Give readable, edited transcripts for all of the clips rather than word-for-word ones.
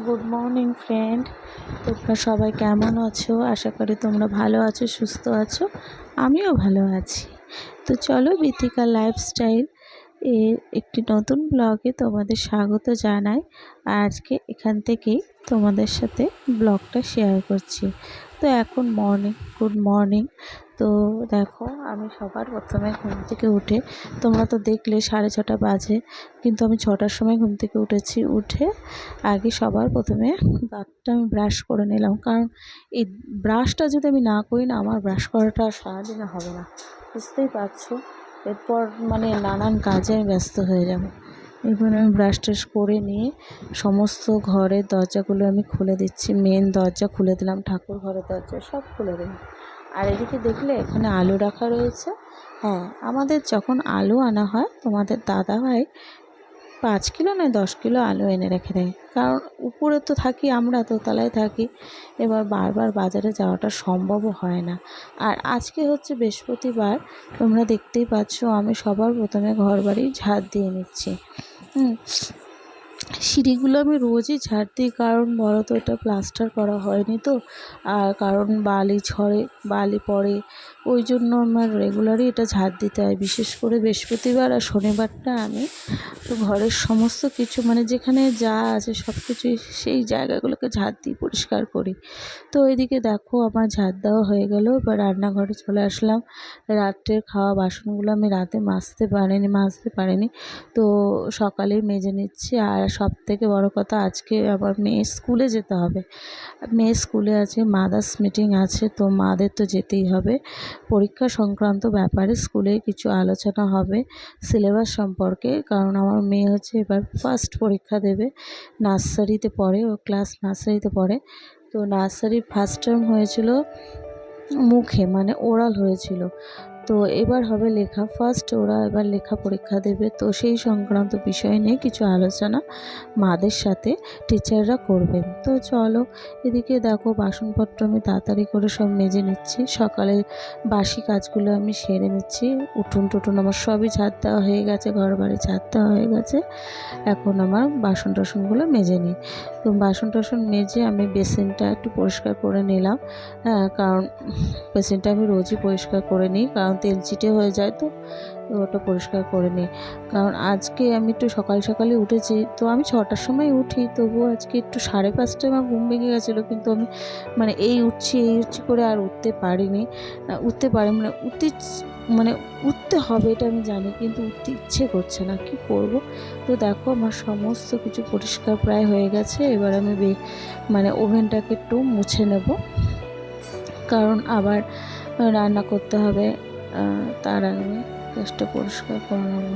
Good morning friend, তোমরা সবাই কেমন আছো? আশা করি তোমরা ভালো আছো, সুস্থ আছো। আমিও ভালো আছি। তো চলো, বিথিকা লাইফস্টাইল এর একটি নতুন ব্লগে তোমাদের স্বাগত জানাই। আজকে এখান থেকেই তোমাদের সাথে ব্লগটা শেয়ার করছি। তো এখন গুড মর্নিং। তো দেখো, আমি সবার প্রথমে ঘুম থেকে উঠে, তোমরা তো দেখলে 6:30 বাজে, কিন্তু আমি 6টার সময় ঘুম থেকে উঠে আগে সবার প্রথমে দাঁতটা আমি ব্রাশ করে নিলাম। কারণ এই ব্রাশটা যদি আমি না করি না, আমার ব্রাশ করাটা সারাদিনে হবে না, বুঝতেই পারছো। এরপর নানান কাজে আমি ব্যস্ত হয়ে যাব। এরপর আমি ব্রাশ টাশ করে নিয়ে সমস্ত ঘরের দরজাগুলো আমি খুলে দিচ্ছি। মেন দরজা খুলে দিলাম, ঠাকুর ঘরের দরজা সব খুলে দিলাম। আর এদিকে দেখলে এখানে আলু রাখা রয়েছে। হ্যাঁ, আমাদের যখন আলু আনা হয়, তোমাদের দাদা ভাই 5 কিলো নয় 10 কিলো আলু এনে রেখে দেয়। কারণ উপরে তো থাকি, আমরা দোতলায় থাকি, এবার বারবার বাজারে যাওয়াটা সম্ভবও হয় না। আর আজকে হচ্ছে বৃহস্পতিবার, তোমরা দেখতেই পাচ্ছ আমি সবার প্রথমে ঘর বাড়ি ঝাড় দিয়ে নিচ্ছি। সিঁড়িগুলো আমি রোজই ঝাড় দিই, কারণ বলো তো, এটা প্লাস্টার করা হয়নি তো, আর কারণ বালি পড়ে, ওই জন্য আমার রেগুলারই এটা ঝাড় দিতে হয়। বিশেষ করে বৃহস্পতিবার আর শনিবারটা আমি তো ঘরের সমস্ত কিছু যেখানে যা আছে সব কিছুই সেই জায়গাগুলোকে ঝাড় দিয়ে পরিষ্কার করি। তো এদিকে দেখো, আমার ঝাড় দেওয়া হয়ে গেল। এবার রান্নাঘরে চলে আসলাম। রাত্রের খাওয়া বাসনগুলো আমি রাতে মাজতে পারিনি, তো সকালেই মেজে নিচ্ছি। আর সব থেকে বড় কথা, আজকে আবার মেয়ের স্কুলে যেতে হবে। মেয়ের স্কুলে আছে, মাদার্স মিটিং আছে, তো মাদের তো যেতেই হবে। পরীক্ষা সংক্রান্ত ব্যাপারে স্কুলে কিছু আলোচনা হবে সিলেবাস সম্পর্কে, কারণ আমার মেয়ে হচ্ছে এবার ফার্স্ট পরীক্ষা দেবে। নার্সারিতে পড়ে, ও ক্লাস নার্সারিতে পড়ে। তো নার্সারি ফার্স্ট টার্ম হয়েছিল মুখে, ওরাল হয়েছিল। তো এবার হবে লেখা, ওরা এবার লেখা পরীক্ষা দেবে। তো সেই সংক্রান্ত বিষয় নিয়ে কিছু আলোচনা মাদের সাথে টিচাররা করবেন। তো চলো, এদিকে দেখো বাসনপত্র আমি তাড়াতাড়ি করে সব মেজে নিচ্ছি। সকালে বাসি কাজগুলো আমি সেরে নিচ্ছি। উঠোন টুটুন আমার সবই ঝাড় দেওয়া হয়ে গেছে, ঘর বাড়ি ঝাড় দেওয়া হয়ে গেছে। এখন আমার বাসন টাসনগুলো মেজে নিই। তো বাসন টাসন মেজে আমি বেসিনটা একটু পরিষ্কার করে নিলাম। হ্যাঁ, কারণ বেসিনটা আমি রোজই পরিষ্কার করে নিই, কারণ তেল চিটে হয়ে যায়, তো ওটা পরিষ্কার করে নিই। কারণ আজকে আমি একটু সকালে উঠেছি, তো আমি 6টার সময় উঠি, তবুও আজকে একটু 5:30টায় আমার ঘুম ভেঙে গেছিলো। কিন্তু আমি এই উঠছি করে আর উঠতে পারিনি। উঠতে হবে এটা আমি জানি, কিন্তু উঠতে ইচ্ছে করছে না, কি করব। তো দেখো, আমার সমস্ত কিছু পরিষ্কার প্রায় হয়ে গেছে। এবার আমি ওভেনটাকে একটু মুছে নেব, কারণ আবার রান্না করতে হবে। তার আগে আমি গ্যাসটা পরিষ্কার করে নেব।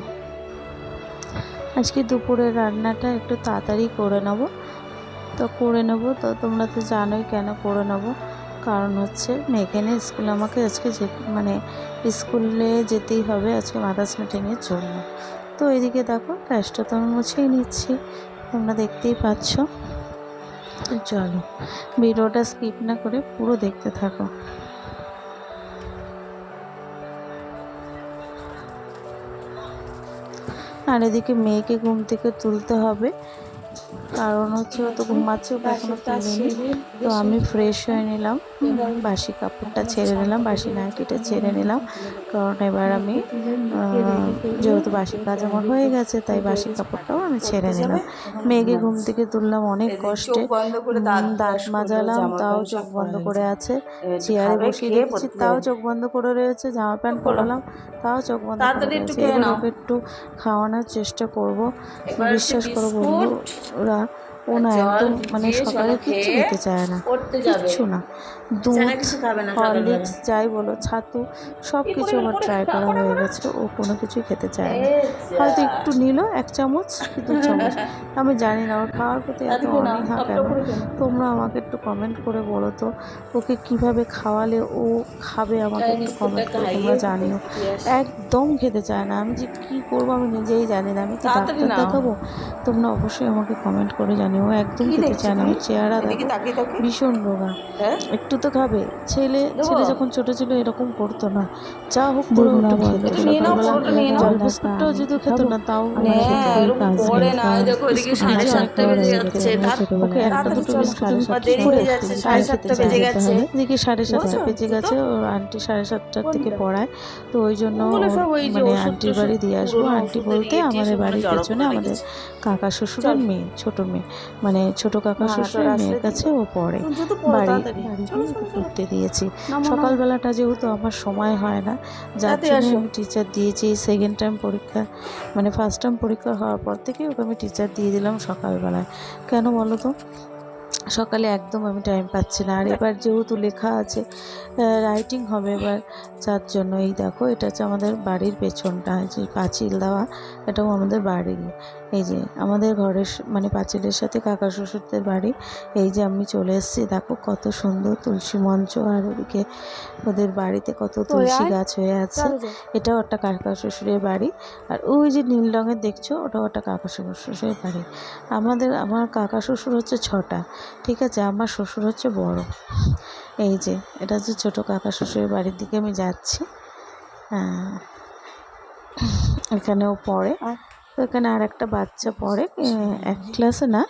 আজকে দুপুরের রান্নাটা একটু তাড়াতাড়ি করে নেব। তো তোমরা তো জানোই কেন করে নেব। কারণ হচ্ছে মেয়েকে নিয়ে আমাকে আজকে স্কুলে যেতেই হবে আজকে মাদার্স মিটিংয়ের জন্য। তো এদিকে দেখো, গ্যাসটা তো আমি মুছেই নিচ্ছি, তোমরা দেখতেই পাচ্ছ। তো চলো, ভিডিওটা স্কিপ না করে পুরো দেখতে থাকো। আর এদিকে মেয়েকে ঘুম থেকে তুলতে হবে, কারণ হচ্ছে ও তো ঘুমাচ্ছে, ওকে এখনো তুলিনি। তো আমি ফ্রেশ হয়ে নিলাম, বাসি কাপড়টা ছেড়ে নিলাম, বাসি নাইটিটা ছেড়ে নিলাম। কারণ এবার আমি যেহেতু বাসি কাজ আমার হয়ে গেছে, তাই বাসি কাপড়টাও আমি ছেড়ে নিলাম। মেয়েকে ঘুম থেকে তুললাম অনেক কষ্টে, দাঁত মাজালাম, তাও চোখ বন্ধ করে আছে। চেয়ারে বসিয়ে রেখেছি, তাও চোখ বন্ধ করে রয়েছে। জামা প্যান্ট পরালাম, তাও চোখ বন্ধ করে রয়েছে। এবার ওকে একটু খাওয়ানোর চেষ্টা করব। বিশ্বাস করো বন্ধুরা, ও না একদম সকালে কিচ্ছু খেতে চায় না, কিচ্ছু না। দুধ, হরলিক্স যাই বলো, ছাতু সব কিছু আমার ট্রাই করা হয়ে গেছে, ও কোনো কিছুই খেতে চায় না। হয়তো একটু নিল 1 চামচ কি 2 চামচ, আমি জানি না ওর খাওয়ার প্রতি এত অনীহা কেন। তোমরা আমাকে একটু কমেন্ট করে বলো তো, ওকে কিভাবে খাওয়ালে ও খাবে, আমাকে একটু কমেন্ট করে তোমরা জানিও। একদম খেতে চায় না, আমি যে কী করবো আমি নিজেই জানি না। আমি কি ডাক্তার দেখাবো? তোমরা অবশ্যই আমাকে কমেন্ট করে জানিও। চায়নি, ও একদম খেতে চায় না। ওর চেহারা দেখো ভীষণ রোগা, একটু তো খাবে। ছেলে যখন ছোট ছিল এরকম করতো না, যা হোক করে একটু খেত। সকালবেলা জল বিস্কুটটাও যদি খেত না তাও ওকে একটা দুটো বিস্কুট কি করে 7:30 বেজে গেছে, এদিকে 7:30 বেজে গেছে। ওর আন্টি 7:30টার থেকে পড়ায়, তো ওই জন্য মানে আন্টির বাড়ি দিয়ে আসবো। আন্টি বলতে আমাদের বাড়ির পেছনে আমাদের কাকা শ্বশুরের মেয়ে, ছোট মেয়ে, মানে ছোট কাকা শ্বশুরের মেয়ের কাছে ও পড়ে, বাড়িতে পড়তে দিয়েছি। সকালবেলাটা যেহেতু আমার সময় হয় না, যার জন্য আমি টিচার দিয়েছি। সেকেন্ড টাইম পরীক্ষা মানে ফার্স্ট টাইম পরীক্ষা হওয়ার পর থেকে ওকে আমি টিচার দিয়ে দিলাম সকালবেলায়। কেন বলো তো, সকালে একদম আমি টাইম পাচ্ছি না। আর এবার যেহেতু লেখা আছে, রাইটিং হবে এবার, যার জন্য এই দেখো এটা হচ্ছে আমাদের বাড়ির পেছনটা, যে পাঁচিল দেওয়া, এটাও আমাদের বাড়ি। এই যে আমাদের ঘরের মানে পাঁচিলের সাথে কাকা শ্বশুরদের বাড়ি। এই যে আমি চলে এসেছি, দেখো কত সুন্দর তুলসী মঞ্চ, আর ওদিকে ওদের বাড়িতে কত তুলসী গাছ হয়ে আছে। এটাও একটা কাকা শ্বশুরের বাড়ি। আর ওই যে নীল রঙের দেখছো, ওটাও একটা কাকা শ্বশুরের বাড়ি। আমার কাকা শ্বশুর হচ্ছে 6টা, ঠিক আছে, আমার শ্বশুর হচ্ছে বড়। এই যে এটা হচ্ছে ছোটো কাকা শ্বশুরের বাড়ির দিকে আমি যাচ্ছি। এখানেও পড়ে। তো এখানে আর একটা বাচ্চা পড়ে, এক ক্লাসে না,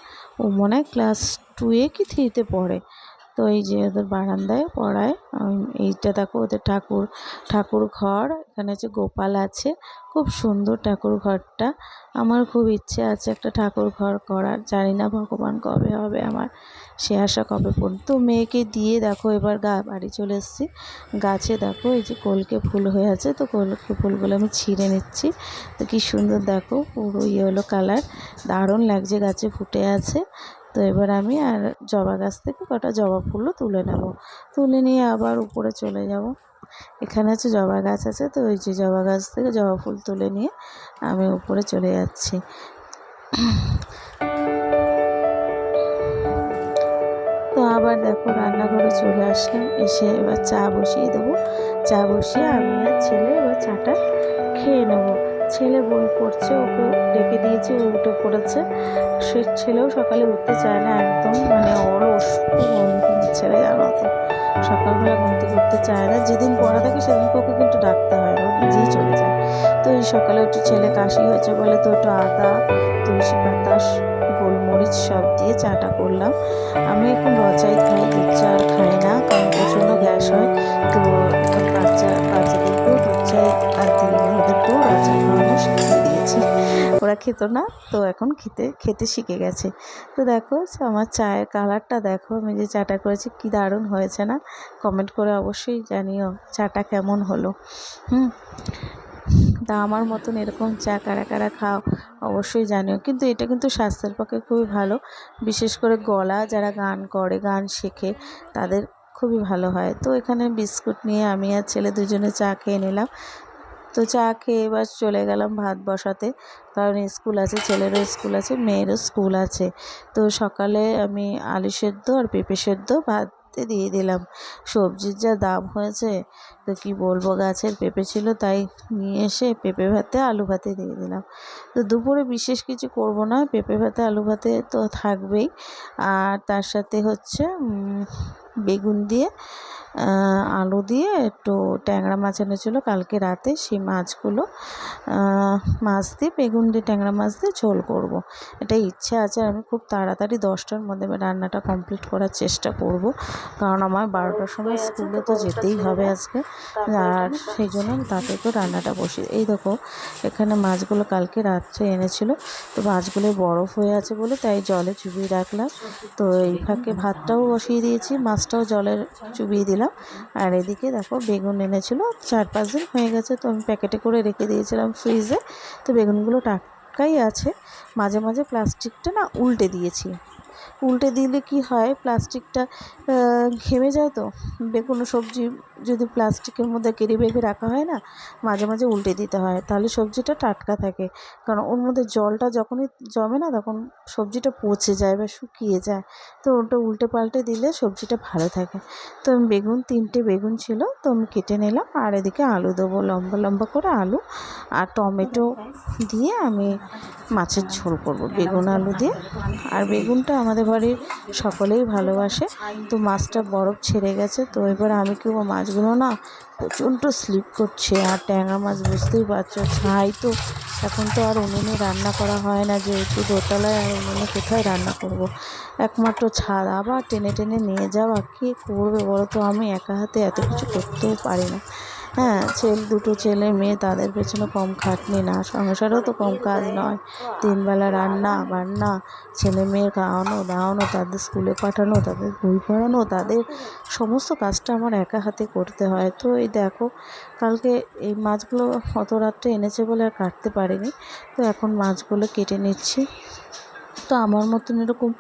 ও মনে হয় ক্লাস 2 কি 3-তে পড়ে। তো এই যে ওদের বারান্দায় পড়ায়। এইটা দেখো ওদের ঠাকুর ঘর। এখানে হচ্ছে গোপাল আছে, খুব সুন্দর ঠাকুর ঘরটা। আমার খুব ইচ্ছে আছে একটা ঠাকুর ঘর করার, জানি না ভগবান কবে হবে আমার সে আশা কবে পূর্ণ। তো মেয়েকে দিয়ে দেখো এবার বাড়ি চলে এসেছি। গাছে দেখো এই যে কলকে ফুল হয়ে আছে, তো কলকে ফুলগুলো আমি ছিঁড়ে নিচ্ছি। তো কি সুন্দর দেখো, পুরো ইয়েলো কালার, দারুণ লাগছে, গাছে ফুটে আছে। তো এবার আমি আর জবা গাছ থেকে কটা জবা ফুলও তুলে নেব, তুলে নিয়ে আবার উপরে চলে যাব। এখানে হচ্ছে জবা গাছ আছে, তো ওই যে জবা গাছ থেকে জবা ফুল তুলে নিয়ে আমি উপরে চলে যাচ্ছি। তো আবার দেখো রান্নাঘরে চলে আসলাম, এসে এবার চা বসিয়ে দেবো। চা বসিয়ে আমি আর ছেলে এবার চাটা খেয়ে নেবো। ছেলে বই পড়ছে, ওকে ডেকে দিয়েছি, ও উঠে পড়েছে। সে ছেলেও সকালে উঠতে চায় না, একদম মানে অলস, খুব ছেলে জানো তো, সকালবেলা ঘুম থেকে উঠতে চায় না। যেদিন পড়া থাকে সেদিনকে ওকে কিন্তু ডাকতে হয় না, ও নিজেই চলে যায়। তো এই সকালে একটু ছেলে কাশি হয়েছে বলে, তো একটু আদা, তুলসী পাতা, গোলমরিচ সব দিয়ে চাটা করলাম। আমি এখন র চাই খাই, দুধ চা আর খাই না, কারণ প্রচণ্ড গ্যাস হয়। তো এখন বাচ্চাদেরকেও দুধ চাই আর দিই, ওদেরকেও র চা খাওয়ানো শিখিয়ে দিয়েছি। ওরা খেত না, তো এখন খেতে শিখে গেছে। তো দেখো আমার চায়ের কালারটা দেখো, আমি যে চাটা করেছি কি দারুণ হয়েছে না? কমেন্ট করে অবশ্যই জানিও চাটা কেমন হলো। তা আমার মতন এরকম চা কারা কারা খাও অবশ্যই জানিও। কিন্তু এটা কিন্তু স্বাস্থ্যের পক্ষে খুবই ভালো, বিশেষ করে গলা যারা গান করে, গান শেখে, তাদের খুবই ভালো হয়। তো এখানে বিস্কুট নিয়ে আমি আর ছেলে দুজনে চা খেয়ে নিলাম। তো চা খেয়ে এবার চলে গেলাম ভাত বসাতে, কারণ স্কুল আছে, ছেলেরও স্কুল আছে, মেয়েরও স্কুল আছে। তো সকালে আমি আলু সেদ্ধ আর পেঁপে সেদ্ধ ভাতে দিয়ে দিলাম। সবজির যা দাম হয়েছে, তো কি বলবো, গাছের পেঁপে ছিল তাই নিয়ে এসে পেঁপে ভাতে আলু ভাতে দিয়ে দিলাম। তো দুপুরে বিশেষ কিছু করব না, পেঁপে ভাতে আলু ভাতে তো থাকবেই। আর তার সাথে হচ্ছে বেগুন দিয়ে আলু দিয়ে একটু ট্যাংরা মাছ এনেছিলো কালকে রাতে, সেই মাছগুলো মাছ দিয়ে বেগুন দিয়ে ট্যাংরা মাছ দিয়ে ঝোল করব। এটা ইচ্ছে আছে, আমি খুব তাড়াতাড়ি 10টার মধ্যে রান্নাটা কমপ্লিট করার চেষ্টা করব, কারণ আমার 12টার সময় স্কুলে তো যেতেই হবে আজকে। আর সেই জন্য তাতে করে রান্নাটা বসিয়ে, এই দেখো এখানে মাছগুলো কালকে রাত্রে এনেছিল, তো মাছগুলো বরফ হয়ে আছে বলে তাই জলে চুবিয়ে রাখলাম। তো এই ফাঁকে ভাতটাও বসিয়ে দিয়েছি, মাছটাও জলে চুবিয়ে দিলাম। আর এদিকে দেখো বেগুন এনেছিল 4-5 দিন হয়ে গেছে, তো আমি প্যাকেটে করে রেখে দিয়েছিলাম ফ্রিজে। তো বেগুনগুলো টাটকাই আছে, মাঝে মাঝে প্লাস্টিকটা না উল্টে দিয়েছি, উল্টে দিলে কি হয়, প্লাস্টিকটা ঘেমে যায়। তো কোনো সবজি যদি প্লাস্টিকের মধ্যে ক্যারি ব্যাগে রাখা হয় না, মাঝে মাঝে উল্টে দিতে হয়, তাহলে সবজিটা টাটকা থাকে। কারণ ওর মধ্যে জলটা যখনই জমে না, তখন সবজিটা পচে যায় বা শুকিয়ে যায়। তো ওটা উল্টে পাল্টে দিলে সবজিটা ভালো থাকে। তো আমি 3টে বেগুন ছিল, তো আমি কেটে নিলাম। আর এদিকে আলু দেবো, লম্বা লম্বা করে আলু আর টমেটো দিয়ে আমি মাছের ঝোল করব বেগুন আলু দিয়ে। আর বেগুনটা আমাদের বাড়ির সকলেই ভালোবাসে। তো মাছটা বরফ ছেড়ে গেছে, তো এবার আমি কি মাছগুলো না প্রচণ্ড স্লিপ করছে। আর ট্যাংরা মাছ বুঝতেই পারছো, ছাই তো, এখন তো আর উনুনে রান্না করা হয় না, যেহেতু দোতলায়, আর উনুনে কোথায় রান্না করব। একমাত্র ছাদ, আবার টেনে টেনে নিয়ে যাওয়া, কে করবে বলো তো? আমি একা হাতে এত কিছু করতেও পারি না। হ্যাঁ, দুটো ছেলে মেয়ে, তাদের পেছনে কম খাটনি না, সংসারেও তো কম কাজ নয়। 3 বেলা রান্না বান্না, ছেলে মেয়ের খাওয়ানো দাওয়ানো, তাদের স্কুলে পাঠানো, তাদের বই পড়ানো, তাদের সমস্ত কাজটা আমার একা হাতে করতে হয়। তো এই দেখো, কালকে এই মাছগুলো অত রাত্রে এনেছে বলে আর কাটতে পারিনি। তো এখন মাছগুলো কেটে নিচ্ছি। তো আমার মতন এরকম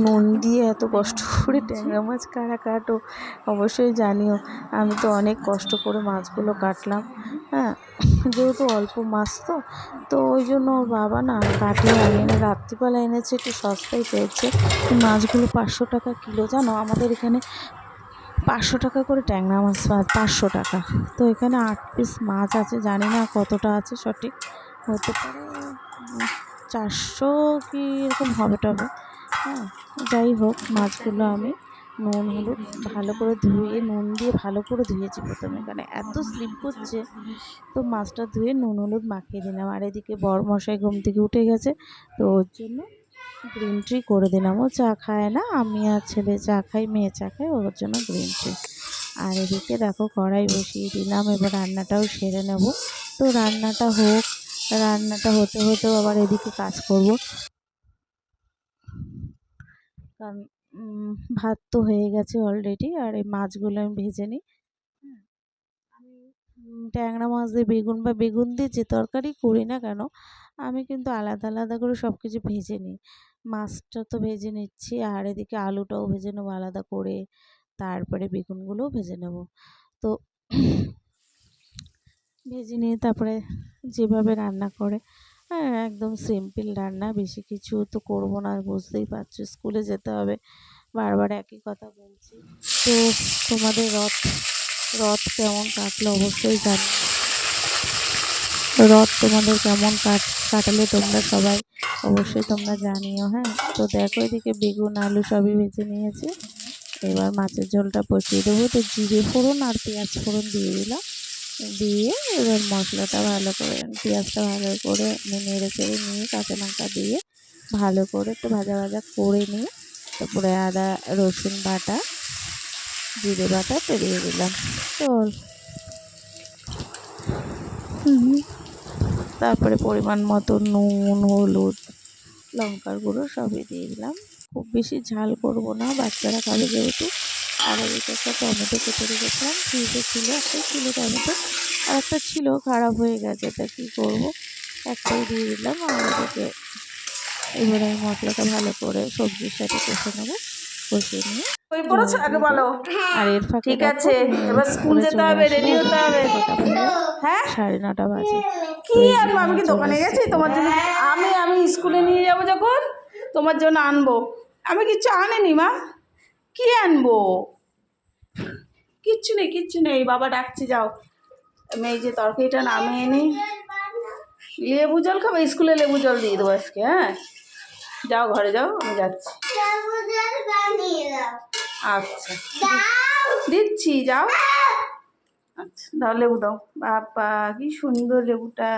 নুন দিয়ে এত কষ্ট করে ট্যাংরা মাছ কারা কাটো অবশ্যই জানিও। আমি তো অনেক কষ্ট করে মাছগুলো কাটলাম। হ্যাঁ, যেহেতু অল্প মাছ, তো ওই জন্য ওর বাবা না কাটিয়ে আনিয়ে না, রাত্রিবেলা এনেছে, একটু সস্তায় পেয়েছে। মাছগুলো 500 টাকা কিলো, জানো? আমাদের এখানে 500 টাকা করে ট্যাংরা মাছ, 500 টাকা। তো এখানে 8 পিস মাছ আছে, জানি না কতটা আছে সঠিক, হতে পারে 400 কি এরকম হবে টবে। হ্যাঁ, যাই হোক, মাছগুলো আমি নুন হলুদ ভালো করে ধুয়ে, নুন দিয়ে ভালো করে ধুয়েছি প্রথমে, এখানে এত স্লিপ করছে। তো মাছটা ধুয়ে নুন হলুদ মাখিয়ে দিলাম। আর এদিকে বড়মশাই ঘুম থেকে উঠে গেছে, তো ওর জন্য গ্রিন টি করে দিলাম। ও চা খায় না, আমি আর ছেলে চা খাই, মেয়ে চা খাই, ওর জন্য গ্রিন টি। আর এদিকে দেখো কড়াই বসিয়ে দিলাম, এবার রান্নাটাও সেরে নেব। তো রান্নাটা হোক, রান্নাটা হতে হতেও আবার এদিকে কাজ করব। কারণ ভাত তো হয়ে গেছে অলরেডি, আর এই মাছগুলো আমি ভেজে নিই। আমি ট্যাংরা মাছ দিয়ে বেগুন বা বেগুন দিয়ে যে তরকারি করি না কেন, আমি কিন্তু আলাদা আলাদা করে সব কিছু ভেজে নিই। মাছটা তো ভেজে নিচ্ছি, আর এদিকে আলুটাও ভেজে নেবো আলাদা করে, তারপরে বেগুনগুলোও ভেজে নেব। তো ভেজে নিয়ে তারপরে যেভাবে রান্না করে, হ্যাঁ, একদম সিম্পল রান্না, বেশি কিছু তো করবো না, বুঝতেই পারছো স্কুলে যেতে হবে, বারবার একই কথা বলছি। তো তোমাদের রথ রথ কেমন কাটলো অবশ্যই জানি, রথ তোমাদের কেমন কাটালে তোমরা সবাই, অবশ্যই তোমরা জানিও। হ্যাঁ, তো দেখো এদিকে বেগুন আলু সবই ভেজে নিয়েছি, এবার মাছের ঝোলটা বসিয়ে দেবো। তো জিরে ফোড়ন আর পেঁয়াজ ফোড়ন দিয়ে দিলাম, দিয়ে এবার মশলাটা ভালো করে, পেঁয়াজটা ভালো করে নেড়ে চেড়ে নিয়ে, কাঁচা লঙ্কা দিয়ে ভালো করে একটু ভাজা ভাজা করে নিয়ে, তারপরে আদা রসুন বাটা, জিরে বাটা দিয়ে দিলাম। তো তারপরে পরিমাণ মতো নুন হলুদ লঙ্কার গুঁড়ো সবই দিয়ে দিলাম। খুব বেশি ঝাল করব না, বাচ্চারা খাবে যেহেতু। আর ওদিকে একটা টমেটো কেটে রেখেছিলাম, ফ্রিজে ছিল, একটাই ছিল টমেটো, আর একটা ছিল খারাপ হয়ে গেছে, তা কী করবো, একটাই দিয়ে দিলাম। আর ওদিকে এবারে আমি মশলাটা ভালো করে সবজির সাথে কষে নেবো, কষিয়ে নিয়ে বই জল পড়েছো আগে দিয়ে বলো। দেবো। আর এর ফাঁকে ঠিক দেখো আছে, মেয়ে এবার স্কুল স্কুলে যেতে চলে হবে, আসলো, রেডি এখন হতে হবে। কটা বাজে, হ্যাঁ, 9:30 বাজে। তো কি এই যে আনবো? আমি নিয়ে কি চলে দোকানে এসছে গেছি তোমার টিফিন। জন্য? আমি স্কুলে নিয়ে যাব যখন, তোমার জন্য আনবো। আমি কিচ্ছু আনিনি মা, কি আনবো? কিচ্ছু নেই, কিচ্ছু নেই, বাবা ডাকছি, যাও। আমি এই যে তরকারিটা নামিয়ে নিই। লেবু জল খাবো? স্কুলে লেবু জল দিয়ে দেবো আজকে। হ্যাঁ, যাও ঘরে যাও, আমি যাচ্ছি। আচ্ছা, দিচ্ছি, যাও। আচ্ছা, দাও, লেবু দাও। বাবা কি সুন্দর লেবুটা।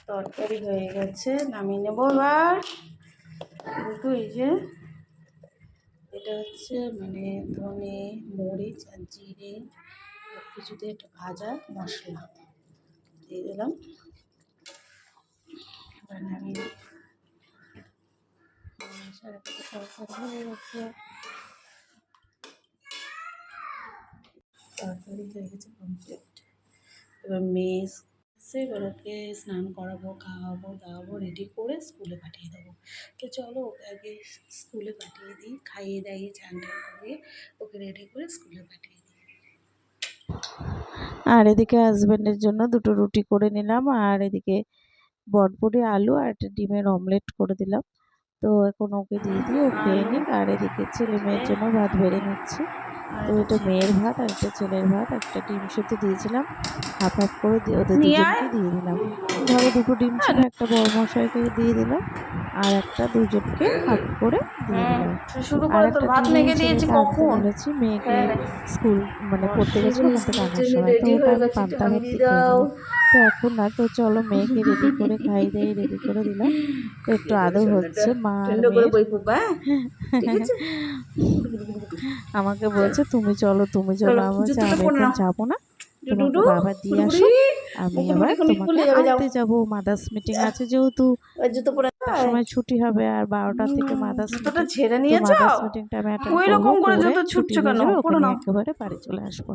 তরকারি হয়ে গেছে, নামিয়ে নেবো এবার। কিন্তু এই যে এটা হচ্ছে মানে ধনে মরিচ আর জিরে সব কিছু দিয়ে একটা ভাজা মশলা দিয়ে দিলাম। এবার নামিয়ে তরকারি হয়ে গেছে, তরকারি হয়ে গেছে কমপ্লিট। এবার মেয়ে এসছে, এবার ওকে স্নান করাবো, খাওয়াবো দাওয়াবো, রেডি করে স্কুলে পাঠিয়ে দেবো। তো চলো ওকে আগে স্কুলে পাঠিয়ে দিই, খাইয়ে দাইয়ে চান টান করিয়ে ওকে রেডি করে স্কুলে পাঠিয়ে দিই। আর এদিকে হাজব্যান্ডের জন্য দুটো রুটি করে নিলাম, আর এদিকে বটবটি আলু আর একটা ডিমের অমলেট করে দিলাম। তো এখন ওকে দিয়ে দিই, ও খেয়ে নিক। আর এদিকে ছেলে মেয়ের জন্য ভাত বেড়ে নিচ্ছি। আর তো এটা এটা ছেলে মেয়ের ভাত আর এটা ছেলের ভাত। একটা ডিম সেদ্ধ দিয়েছিলাম, হাফ হাফ করে ওদের নিয়ে আয়। দুজনকে দিয়ে দিলাম। ঘরে দুটো ডিম ছিল, একটা বড়মশাইকে দিয়ে দিলাম আর একটা দুজনকে হাফ করে দিয়ে হুম, দিলাম। শুরু আর করে তোর একটা ভাত টিফিন মেখে দিয়েছি ছেলেকে আনতে কখন। বলেছি, মেয়েকে হ্যাঁ, স্কুল মানে পড়তে গেছিলো, ওখান থেকে স্কুলের আনার জন্য সময়। তো রেডি ওটা হয়ে আমি গেছি, পান্তা টাঙিয়ে ভাত দিয়ে দিয়ে খেয়ে দাও। নেবো। তো এখন না, তো চলো মেয়েকে রেডি করে খাইয়ে দিয়ে রেডি করে দিলাম। তো একটু খেয়ে দে আদর সোনাটা, হচ্ছে মা আর ঠান্ডা করে মেয়ের। বই পড়বা, হ্যাঁ? ঠিক আছে। আমাকে বলছে তুমি চলো তুমি চলো, চলো আমি বলছি জুতোটা আমি পরে এখন নাও। যাবো না, তোমাকে ডুডু, বাবা দিয়ে ফুটফুড়ি, আসুক, আমি মুকুটুকুটি আবার এখনই তোমাকে খুলে যাবে, যাও। আনতে যাবো। মাদার্স মিটিং আছে যেহেতু, জুতো পরে এক আয়। সময় ছুটি হবে, আর 12টা থেকে মাদার্স জুতোটা মিটিং। ঝেড়ে তো নিয়েছ? মাদার্স মিটিংটা আমি অ্যাটেন্ড ওই করবো, রকম করে করে জুতো ছুটি ছুটছো হয়ে কেন? যাবে, ওকে পরে নিয়ে নাও। একেবারে বাড়ি চলে আসবো।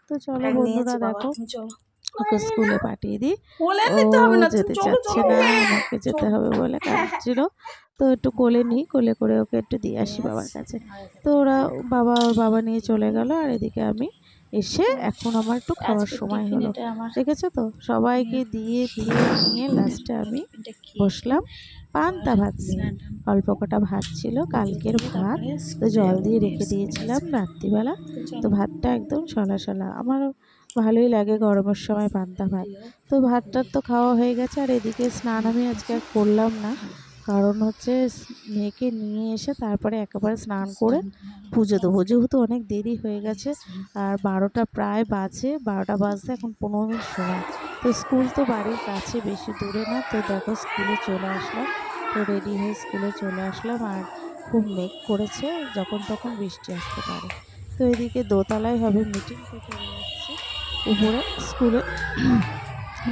তো চলো ব্যাগ বন্ধুরা নিয়েছি বাবা, দেখো, তুমি চলো। ওকে স্কুলে পাঠিয়ে দিই। কোলে ও নিতে হবে না, তুমি যেতে চলো চাচ্ছে চলো। না, আমাকে যেতে চলো। হবে বলে কাঁদছিল। তো একটু কোলে নিই, কোলে করে ওকে একটু দিয়ে নিয়ে আসি বাবার আসছি। কাছে। আর এটা তো ওরা ওর বাবা নিয়ে চলে গেল, আর এদিকে আমি এসে এখন আমার একটু খাওয়ার আজকের সময় টিফিন হলো। এটা আমার দেখেছো তো, সবাইকে মেয়ের দিয়ে দিয়ে নিয়ে লাস্টে আমি টিফিনটা খেয়ে বসলাম এবার পান্তা ভাত নিয়ে। স্নান টান অল্প কটা ভাত ছিল পুজো কালকের দিয়ে ভাত, তারপরে তো স্কুলে জল যাবো, দিয়ে মেয়ের রেখে স্কুল দিয়েছিলাম আছে। রাত্রিবেলা। তো তো চলো। ভাতটা একদম সলা সলা, আমার ভালোই লাগে গরমের সময় পান্তা ভাত। তো ভাতটার তো খাওয়া হয়ে গেছে, আর এদিকে স্নান আমি আজকে আর করলাম না, কারণ হচ্ছে মেয়েকে নিয়ে এসে তারপরে একেবারে স্নান করে পুজো দেবো, যেহেতু অনেক দেরি হয়ে গেছে। আর 12টা প্রায় বাজে, 12টা বাজতে এখন 15 মিনিট সময়। তো স্কুল তো বাড়ির কাছে, বেশি দূরে না। তো দেখো স্কুলে চলে আসলাম, তো রেডি হয়ে স্কুলে চলে আসলাম। আর খুব মেঘ করেছে, যখন তখন বৃষ্টি আসতে পারে। তো এদিকে দোতলায় হবে মিটিং, তো চলে যাচ্ছি উপরে স্কুলে,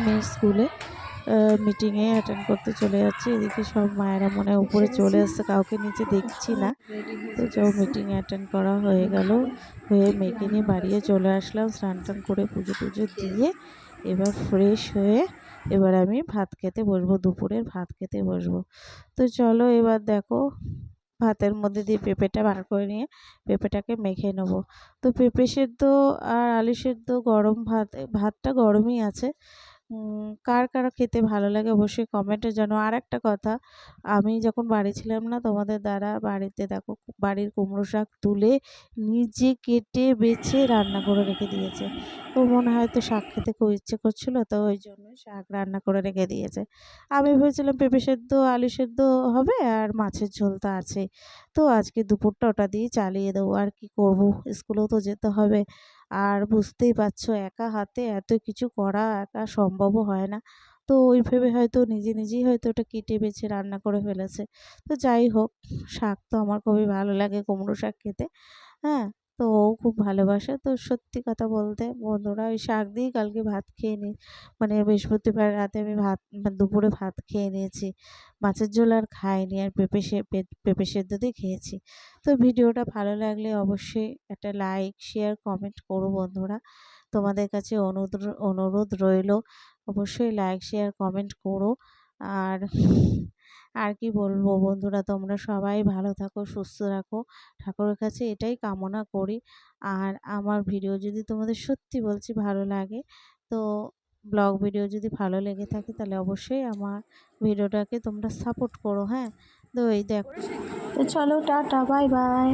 মেয়ের স্কুলে মিটিংয়ে অ্যাটেন্ড করতে চলে যাচ্ছি। এদিকে সব মায়েরা মনে হয় এসে উপরে চলে গেছি, আসছে, কাউকে নিচে দেখছি না। রেডি হয়ে তো যেতে যাও, এসছে। মিটিং অ্যাটেন্ড করা হয়ে আমি গেল, খাবো, হয়ে কী কী মেয়েকে রান্না নিয়ে বাড়িয়ে হয়েছে চলে আসলাম, স্নান টান করে পুজো টুজো খেয়ে দিয়ে এবার ফ্রেশ হয়ে এবার আমি ভাত খেতে বসবো, দুপুরের ভাত খেতে বসবো। তো চলো এবার দেখো, ভাতের মধ্যে দিয়ে পেঁপেটা বার করে নিয়ে পেঁপেটাকে মেখে নেবো। তো পেঁপে সেদ্ধ আর আলু সেদ্ধ, গরম ভাতটা গরমই আছে। কার কার খেতে ভালো লাগে অবশ্যই কমেন্টে জানাও। আর একটা কথা, আমি যখন বাড়ি ছিলাম না, তোমাদের দাদা বাড়িতে দেখো বাড়ির কুমড়ো শাক তুলে নিজে কেটে বেছে রান্না করে রেখে দিয়েছে। ওর মনে হয় তো শাক খেতে খুব ইচ্ছে করছিল, তো ওই জন্য শাক রান্না করে রেখে দিয়েছে। আমি ভেবেছিলাম পেঁপে সেদ্ধ আলু সেদ্ধ হবে, আর মাছের ঝোল তো আছেই। তো আজকে দুপুরটা ওটা দিয়েই চালিয়ে দেবো, আর কি করব, স্কুলেও তো যেতে হবে। আর বুঝতেই পারছো, একা হাতে এত কিছু করা একা সম্ভবও হয় না। তো ওই ভেবে হয়তো নিজে নিজেই হয়তো ওটা কেটে বেছে রান্না করে ফেলেছে। তো যাই হোক, শাক তো আমার খুবই ভালো লাগে, কুমড়ো শাক খেতে। হ্যাঁ, তো ও খুব ভালোবাসে। তো সত্যি কথা বলতে বন্ধুরা, ওই শাক দিয়েই কালকে ভাত খেয়ে নিই, মানে বৃহস্পতিবার রাতে আমি ভাত মানে দুপুরে ভাত খেয়ে নিয়েছি। মাছের ঝোল আর খাইনি, আর পেঁপে সেদ্ধ দিয়ে খেয়েছি। তো ভিডিওটা ভালো লাগলে অবশ্যই একটা লাইক শেয়ার কমেন্ট করো বন্ধুরা, তোমাদের কাছে অনুরোধ রইলো, অবশ্যই লাইক শেয়ার কমেন্ট করো। আর আর কি বলবো বন্ধুরা, তোমরা সবাই ভালো থাকো, সুস্থ রাখো, ঠাকুরের কাছে এটাই কামনা করি। আর আমার ভিডিও যদি তোমাদের সত্যি বলছি ভালো লাগে, তো ব্লগ ভিডিও যদি ভালো লেগে থাকে, তাহলে অবশ্যই আমার ভিডিওটাকে তোমরা সাপোর্ট করো। হ্যাঁ, তো এই দেখো, তো চলো টাটা, বাই বাই।